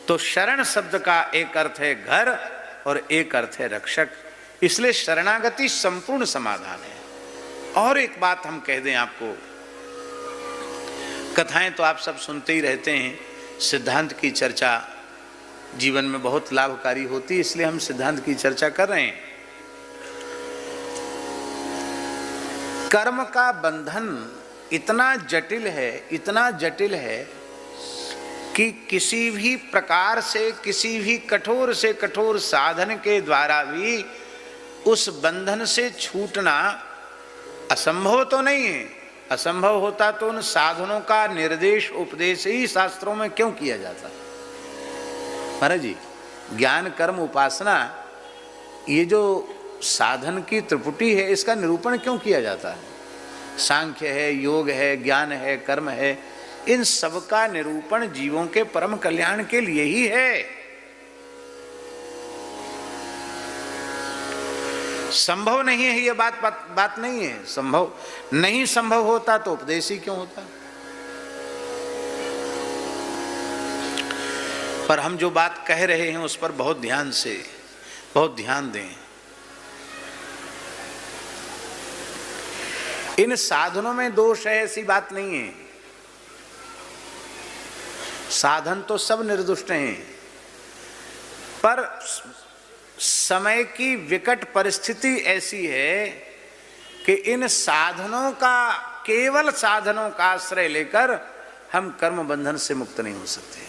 तो शरण शब्द का एक अर्थ है घर और एक अर्थ है रक्षक, इसलिए शरणागति संपूर्ण समाधान है। और एक बात हम कह दें आपको, कथाएं तो आप सब सुनते ही रहते हैं, सिद्धांत की चर्चा जीवन में बहुत लाभकारी होती है, इसलिए हम सिद्धांत की चर्चा कर रहे हैं। कर्म का बंधन इतना जटिल है कि किसी भी प्रकार से, किसी भी कठोर से कठोर साधन के द्वारा भी उस बंधन से छूटना असंभव तो नहीं है। असंभव होता तो उन साधनों का निर्देश उपदेश ही शास्त्रों में क्यों किया जाता? महाराज जी, ज्ञान कर्म उपासना, ये जो साधन की त्रिपुटी है, इसका निरूपण क्यों किया जाता है? सांख्य है, योग है, ज्ञान है, कर्म है, इन सब का निरूपण जीवों के परम कल्याण के लिए ही है। संभव नहीं है ये बात नहीं है। संभव नहीं, संभव होता तो उपदेश ही क्यों होता? पर हम जो बात कह रहे हैं उस पर बहुत ध्यान दें। इन साधनों में दोष है ऐसी बात नहीं है। साधन तो सब निर्दुष्ट हैं, पर समय की विकट परिस्थिति ऐसी है कि इन साधनों का, केवल साधनों का आश्रय लेकर हम कर्म बंधन से मुक्त नहीं हो सकते।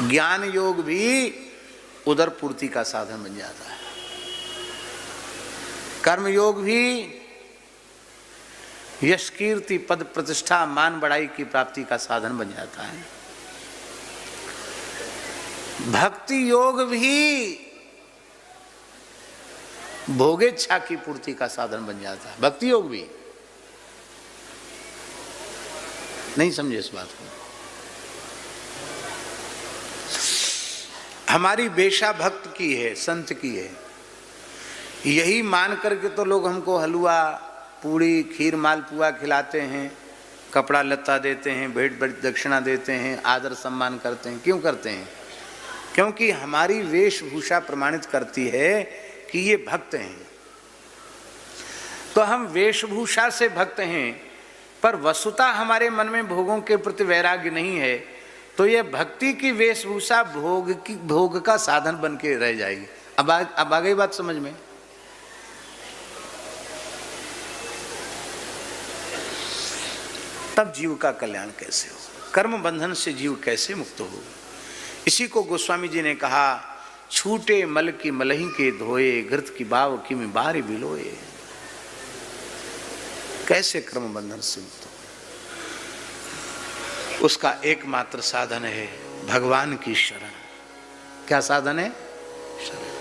ज्ञान योग भी उदर पूर्ति का साधन बन जाता है, कर्म योग भी यश कीर्ति पद प्रतिष्ठा मान बढ़ाई की प्राप्ति का साधन बन जाता है, भक्ति योग भी भोगेच्छा की पूर्ति का साधन बन जाता है। भक्ति योग भी, नहीं समझे इस बात को? हमारी बेशा भक्त की है, संत की है, यही मान करके तो लोग हमको हलवा पूड़ी खीर मालपुआ खिलाते हैं, कपड़ा लत्ता देते हैं, भेंट दक्षिणा देते हैं, आदर सम्मान करते हैं। क्यों करते हैं? क्योंकि हमारी वेशभूषा प्रमाणित करती है कि ये भक्त हैं। तो हम वेशभूषा से भक्त हैं, पर वस्तुतः हमारे मन में भोगों के प्रति वैराग्य नहीं है, तो ये भक्ति की वेशभूषा भोग का साधन बन के रह जाएगी। अब आ गई बात समझ में? तब जीव का कल्याण कैसे हो? कर्म बंधन से जीव कैसे मुक्त हो? इसी को गोस्वामी जी ने कहा, छूटे मल की मलही के धोए, घृत की बाव की में बारी बिलोए। कैसे कर्म बंधन से मुक्त हो? उसका एकमात्र साधन है भगवान की शरण। क्या साधन है? शरण।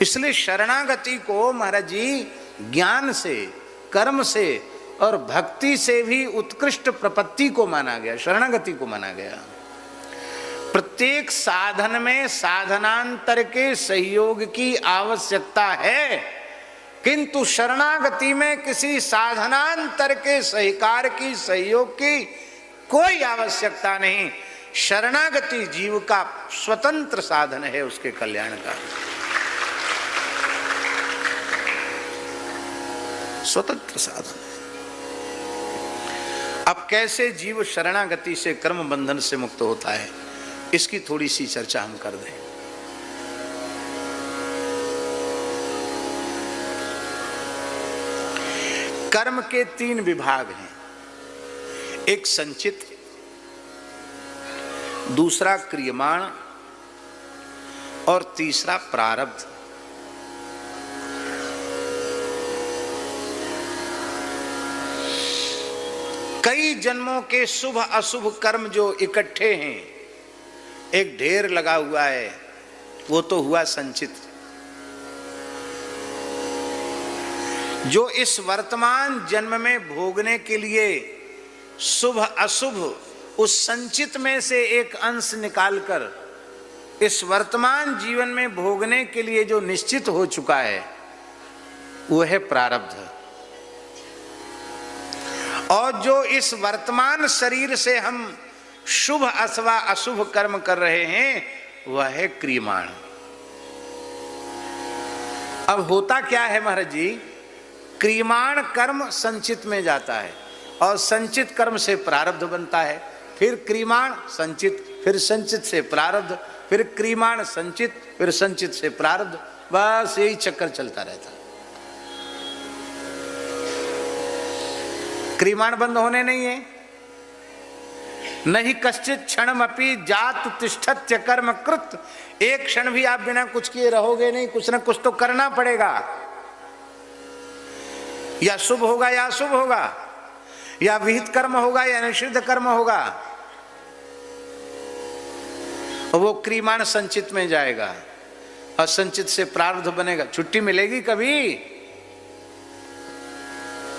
इसलिए शरणागति को महाराज जी ज्ञान से, कर्म से और भक्ति से भी उत्कृष्ट प्रपत्ति को माना गया, शरणागति को माना गया। प्रत्येक साधन में साधनांतर के सहयोग की आवश्यकता है, किंतु शरणागति में किसी साधनांतर के सहकार की, सहयोग की कोई आवश्यकता नहीं। शरणागति जीव का स्वतंत्र साधन है उसके कल्याण का, स्वतंत्र साधन। अब कैसे जीव शरणागति से कर्म बंधन से मुक्त होता है, इसकी थोड़ी सी चर्चा हम कर दें। कर्म के 3 विभाग हैं, एक संचित, दूसरा क्रियमाण और तीसरा प्रारब्ध। कई जन्मों के शुभ अशुभ कर्म जो इकट्ठे हैं, एक ढेर लगा हुआ है, वो तो हुआ संचित। जो इस वर्तमान जन्म में भोगने के लिए शुभ अशुभ उस संचित में से एक अंश निकालकर इस वर्तमान जीवन में भोगने के लिए जो निश्चित हो चुका है, वो है प्रारब्ध। और जो इस वर्तमान शरीर से हम शुभ अथवा अशुभ कर्म कर रहे हैं वह है क्रियमाण। अब होता क्या है महाराज जी, क्रियमाण कर्म संचित में जाता है और संचित कर्म से प्रारब्ध बनता है, फिर क्रियमाण संचित, फिर संचित से प्रारब्ध, फिर क्रियमाण संचित, फिर संचित से प्रारब्ध, बस यही चक्कर चलता रहता है। क्रियमाण बंद होने नहीं है। नहीं कश्चित क्षणमपि जात तिष्ठत्य कर्म कृत, एक क्षण भी आप बिना कुछ किए रहोगे नहीं, कुछ ना कुछ तो करना पड़ेगा। या शुभ होगा या अशुभ होगा, या विहित कर्म होगा या निषिद्ध कर्म होगा, वो क्रियमाण संचित में जाएगा और संचित से प्रारब्ध बनेगा। छुट्टी मिलेगी कभी?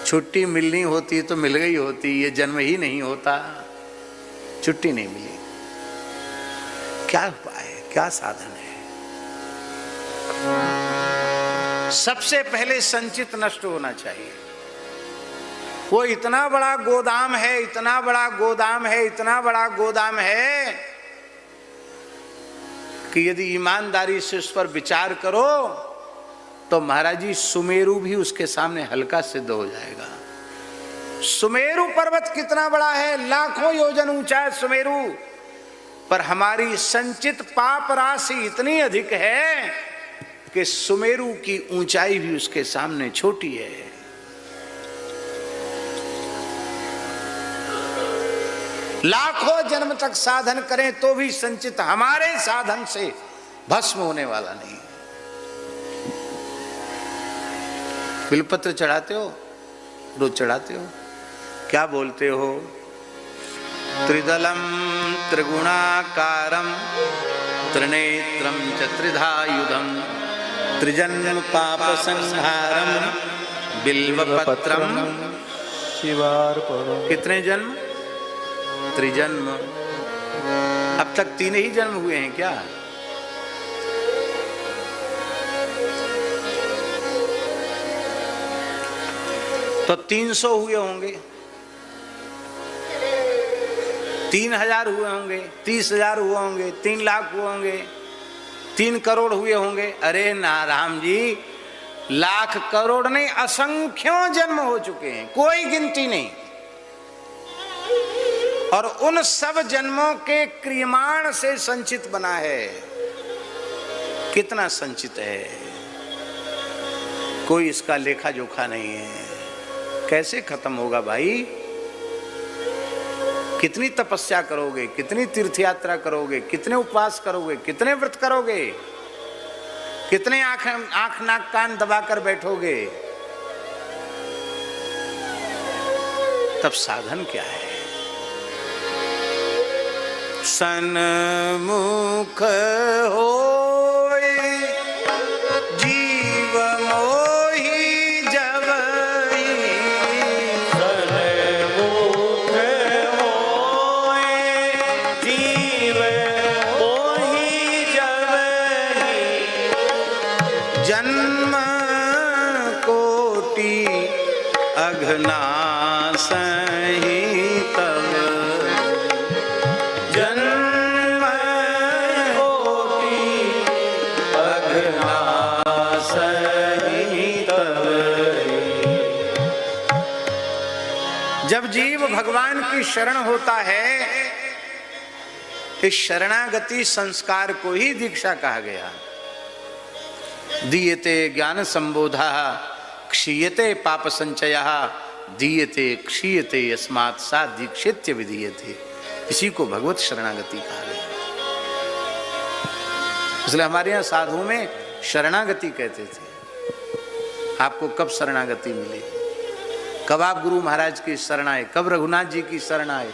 छुट्टी मिलनी होती तो मिल गई होती, ये जन्म ही नहीं होता, छुट्टी नहीं मिली। क्या उपाय है, क्या साधन है? सबसे पहले संचित नष्ट होना चाहिए। वो इतना बड़ा गोदाम है, इतना बड़ा गोदाम है, इतना बड़ा गोदाम है कि यदि ईमानदारी से उस पर विचार करो तो महाराज जी सुमेरु भी उसके सामने हल्का सिद्ध हो जाएगा। सुमेरु पर्वत कितना बड़ा है, लाखों योजन ऊंचा है सुमेरु, पर हमारी संचित पाप राशि इतनी अधिक है कि सुमेरु की ऊंचाई भी उसके सामने छोटी है। लाखों जन्म तक साधन करें तो भी संचित हमारे साधन से भस्म होने वाला नहीं। बिलपत्र चढ़ाते हो, रोज चढ़ाते हो, क्या बोलते हो? त्रिदलम त्रिगुणाकारम त्रिनेत्रम च त्रिधायुधम त्रिजन्म पाप संहारम बिल्वपत्रम शिवार्पणम। कितने जन्म? त्रिजन्म। अब तक 3 ही जन्म हुए हैं क्या? तो 300 हुए होंगे, 3000 हुए होंगे, 30,000 हुए होंगे, 3 लाख हुए होंगे, 3 करोड़ हुए होंगे। अरे नाराम जी, लाख करोड़ नहीं, असंख्यों जन्म हो चुके हैं, कोई गिनती नहीं। और उन सब जन्मों के क्रियमाण से संचित बना है। कितना संचित है, कोई इसका लेखा जोखा नहीं है। कैसे खत्म होगा भाई? कितनी तपस्या करोगे, कितनी तीर्थ यात्रा करोगे, कितने उपवास करोगे, कितने व्रत करोगे, कितने आंख नाक कान दबाकर बैठोगे? तब साधन क्या है? सन्मुख होए जीव मोहि जबहि, सन्मुख होए जीव मोहि जबहि, जन्म कोटि अघनासहि तब, जब जीव भगवान की शरण होता है, इस शरणागति संस्कार को ही दीक्षा कहा गया। दीयते ज्ञान संबोधा क्षीयते पाप संचयः, दीयते क्षीयते यस्मात् सा दीक्षित्य विधीयते। इसी को भगवत शरणागति कहा गया। इसलिए हमारे यहाँ साधु में शरणागति कहते थे। आपको कब शरणागति मिली? कब आप गुरु महाराज की शरण आए? कब रघुनाथ जी की शरण आए?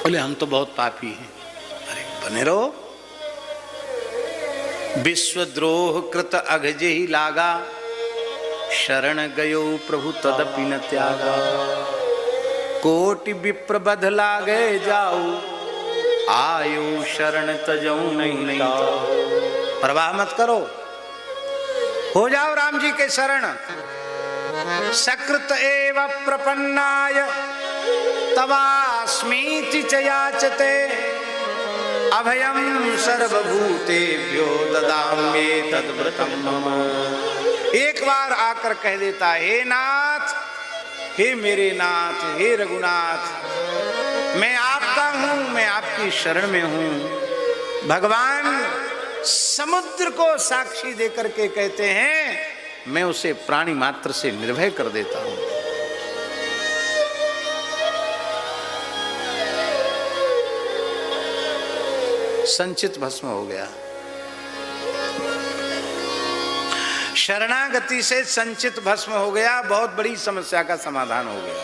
बोले हम तो बहुत पापी हैं। अरे बने रहो। विश्वद्रोह कृत अघजे ही लागा, शरण गयो प्रभु तदपि न त्यागा। कोटि विप्र बध लागे जाओ, आयो शरण तजऊ नहीं। परवाह मत करो, हो जाओ राम जी के शरण। सकृत एव प्रपन्नाय तवास्मीति च याचते अभयं सर्वभूतेभ्यो ददाम्ये तद्व्रतं मम। एक बार आकर कह देता, हे नाथ, हे मेरे नाथ, हे रघुनाथ, मैं आपका हूं, मैं आपकी शरण में हूं। भगवान समुद्र को साक्षी देकर के कहते हैं, मैं उसे प्राणी मात्र से निर्भय कर देता हूं। संचित भस्म हो गया। शरणागति से संचित भस्म हो गया, बहुत बड़ी समस्या का समाधान हो गया।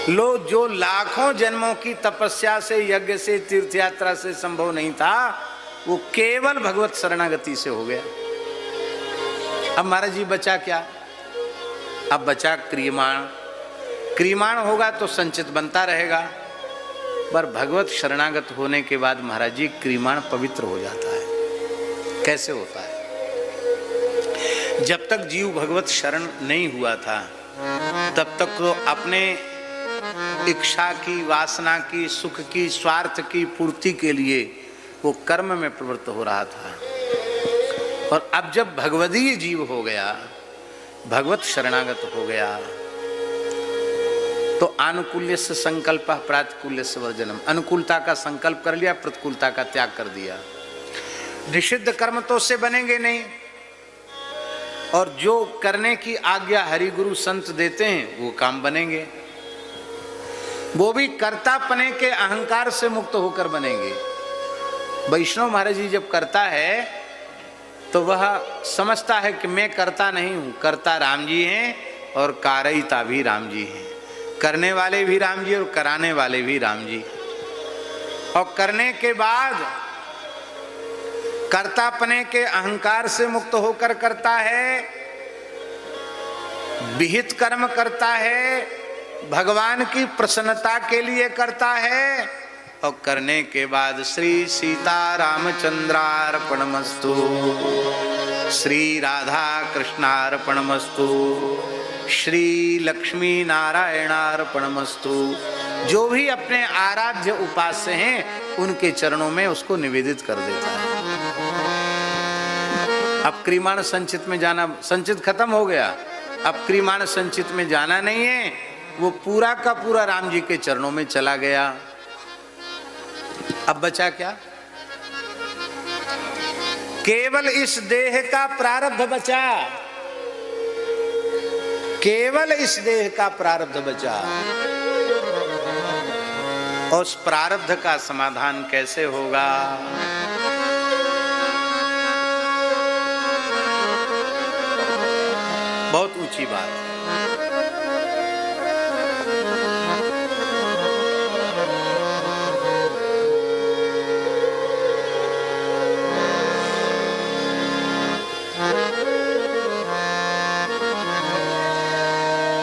लो, जो लाखों जन्मों की तपस्या से, यज्ञ से, तीर्थ यात्रा से संभव नहीं था, वो केवल भगवत शरणागति से हो गया। अब महाराज जी बचा क्या? अब बचा क्रियमाण। क्रियमाण होगा तो संचित बनता रहेगा, पर भगवत शरणागत होने के बाद महाराज जी क्रियमाण पवित्र हो जाता है। कैसे होता है? जब तक जीव भगवत शरण नहीं हुआ था, तब तक तो अपने इच्छा की, वासना की, सुख की, स्वार्थ की पूर्ति के लिए वो कर्म में प्रवृत्त हो रहा था। और अब जब भगवदीय जीव हो गया, भगवत शरणागत हो गया, तो अनुकूल्य से संकल्प प्रातिकूल्य से वर्जनम। अनुकूलता का संकल्प कर लिया, प्रतिकूलता का त्याग कर दिया। निषिद्ध कर्म तो उससे बनेंगे नहीं, और जो करने की आज्ञा हरि गुरु संत देते हैं वो काम बनेंगे। वो भी कर्तापने के अहंकार से मुक्त होकर बनेंगे। वैष्णव महाराज जी जब करता है तो वह समझता है कि मैं करता नहीं हूं, करता राम जी हैं और कारयिता भी राम जी हैं। करने वाले भी राम जी और कराने वाले भी राम जी। और करने के बाद कर्तापने के अहंकार से मुक्त होकर करता है, विहित कर्म करता है, भगवान की प्रसन्नता के लिए करता है, और करने के बाद श्री सीता रामचंद्रार्पणमस्तु, श्री राधा कृष्णार्पणमस्तु, श्री लक्ष्मी नारायणार्पणमस्तु। जो भी अपने आराध्य उपास्य हैं उनके चरणों में उसको निवेदित कर देता है। अब क्रियमाण संचित में जाना, संचित खत्म हो गया, अब क्रियमाण संचित में जाना नहीं है, वो पूरा का पूरा राम जी के चरणों में चला गया। अब बचा क्या? केवल इस देह का प्रारब्ध बचा, केवल इस देह का प्रारब्ध बचा। और उस प्रारब्ध का समाधान कैसे होगा? बहुत ऊंची बात है।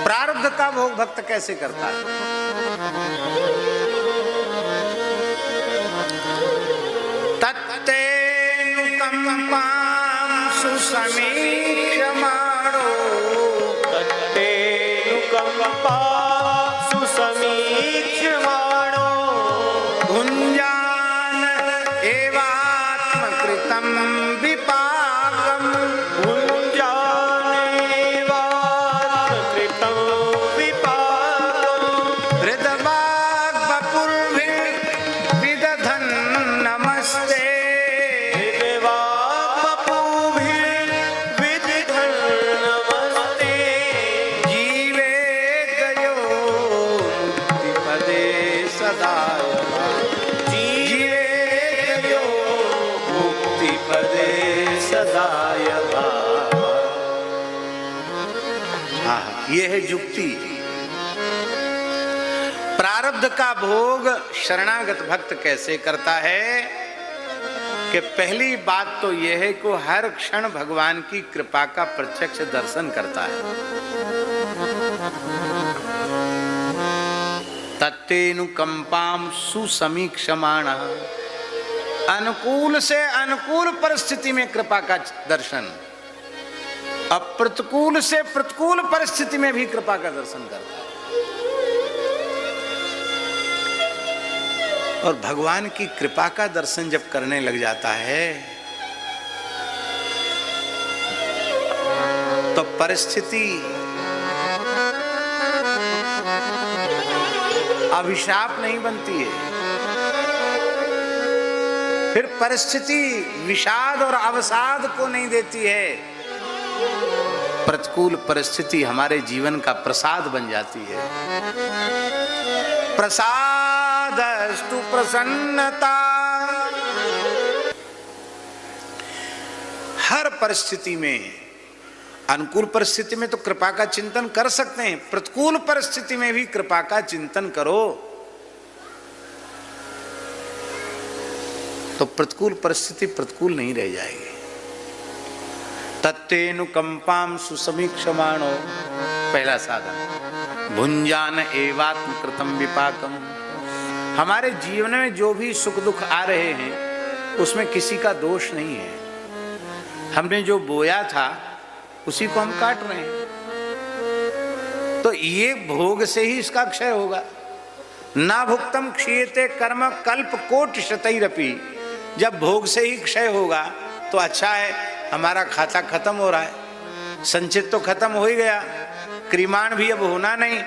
प्रारब्ध का भोग भक्त कैसे करता है? तत्तेनुकंपां सुसमीक्षमाणो, तत्तेनुकंपां सुसमीक्षमाणो, भुञ्जान एवात्मकृतं विपाकम्, भुञ्जान एवात्मकृतं विपाकम्, हृदवाग्वपुर्भिर्विदधन् नमस्ते, ये है युक्ति। प्रारब्ध का भोग शरणागत भक्त कैसे करता है? कि पहली बात तो यह है कि हर क्षण भगवान की कृपा का प्रत्यक्ष दर्शन करता है। तत्तेनुकंपां सुसमीक्षमाण, अनुकूल से अनुकूल परिस्थिति में कृपा का दर्शन। अब प्रतिकूल से प्रतिकूल परिस्थिति में भी कृपा का दर्शन करता है। और भगवान की कृपा का दर्शन जब करने लग जाता है तो परिस्थिति अभिशाप नहीं बनती है, फिर परिस्थिति विषाद और अवसाद को नहीं देती है। प्रतिकूल परिस्थिति हमारे जीवन का प्रसाद बन जाती है। प्रसादस्तु प्रसन्नता। हर परिस्थिति में, अनुकूल परिस्थिति में तो कृपा का चिंतन कर सकते हैं, प्रतिकूल परिस्थिति में भी कृपा का चिंतन करो तो प्रतिकूल परिस्थिति प्रतिकूल नहीं रह जाएगी। तत्तेनुकंपाम सुसमीक्षमाणो, पहला साधन भुंजान एवात्म कृतम विपाकम। हमारे जीवन में जो भी सुख दुख आ रहे हैं उसमें किसी का दोष नहीं है। हमने जो बोया था उसी को हम काट रहे हैं, तो ये भोग से ही इसका क्षय होगा। ना भुक्तम क्षीयते कर्म कल्प कोटि शतैरपि। जब भोग से ही क्षय होगा तो अच्छा है, हमारा खाता खत्म हो रहा है, संचित तो खत्म हो ही गया, क्रिमाण भी अब होना नहीं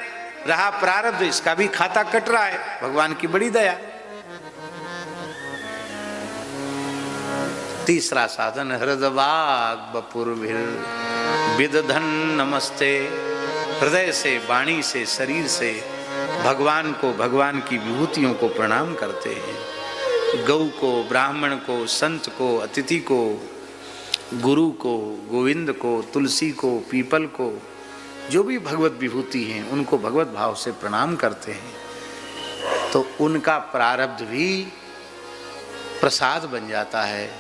रहा, प्रारब्ध इसका भी खाता कट रहा है। भगवान की बड़ी दया। तीसरा साधन हृदवाग बपुर्भिर विदधन नमस्ते। हृदय से, वाणी से, शरीर से भगवान को, भगवान की विभूतियों को प्रणाम करते हैं। गौ को, ब्राह्मण को, संत को, अतिथि को, गुरु को, गोविंद को, तुलसी को, पीपल को, जो भी भगवत विभूति हैं उनको भगवत भाव से प्रणाम करते हैं तो उनका प्रारब्ध भी प्रसाद बन जाता है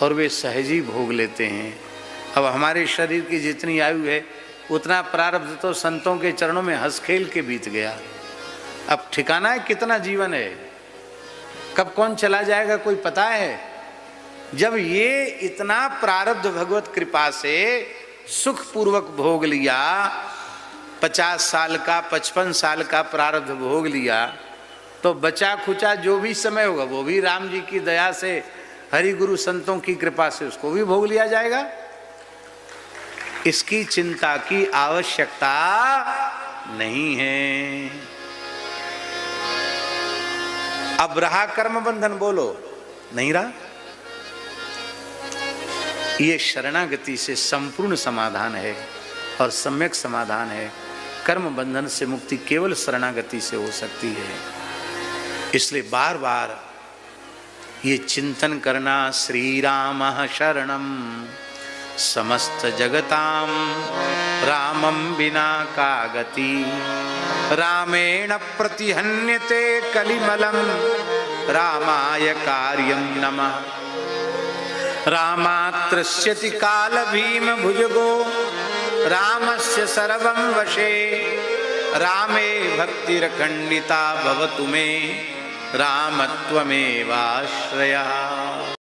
और वे सहजी भोग लेते हैं। अब हमारे शरीर की जितनी आयु है उतना प्रारब्ध तो संतों के चरणों में हंस खेल के बीत गया। अब ठिकाना है कितना जीवन है, कब कौन चला जाएगा कोई पता है। जब ये इतना प्रारब्ध भगवत कृपा से सुख पूर्वक भोग लिया, 50 साल का 55 साल का प्रारब्ध भोग लिया, तो बचा खुचा जो भी समय होगा वो भी राम जी की दया से, हरि गुरु संतों की कृपा से उसको भी भोग लिया जाएगा। इसकी चिंता की आवश्यकता नहीं है। अब रहा कर्म बंधन, बोलो नहीं रहा। ये शरणागति से संपूर्ण समाधान है और सम्यक समाधान है। कर्म बंधन से मुक्ति केवल शरणागति से हो सकती है। इसलिए बार बार ये चिंतन करना, श्री राम शरणम समस्त जगताम रामम बिना का गति, रामेण प्रतिहन्यते कलिमलम रामाय कार्यम नमः। रामात्रस्यति काल भीम भुजगो रामस्य सर्वं वशे, रामे भक्तिरखंडिता भवतु मे रामत्वमेवाश्रयः।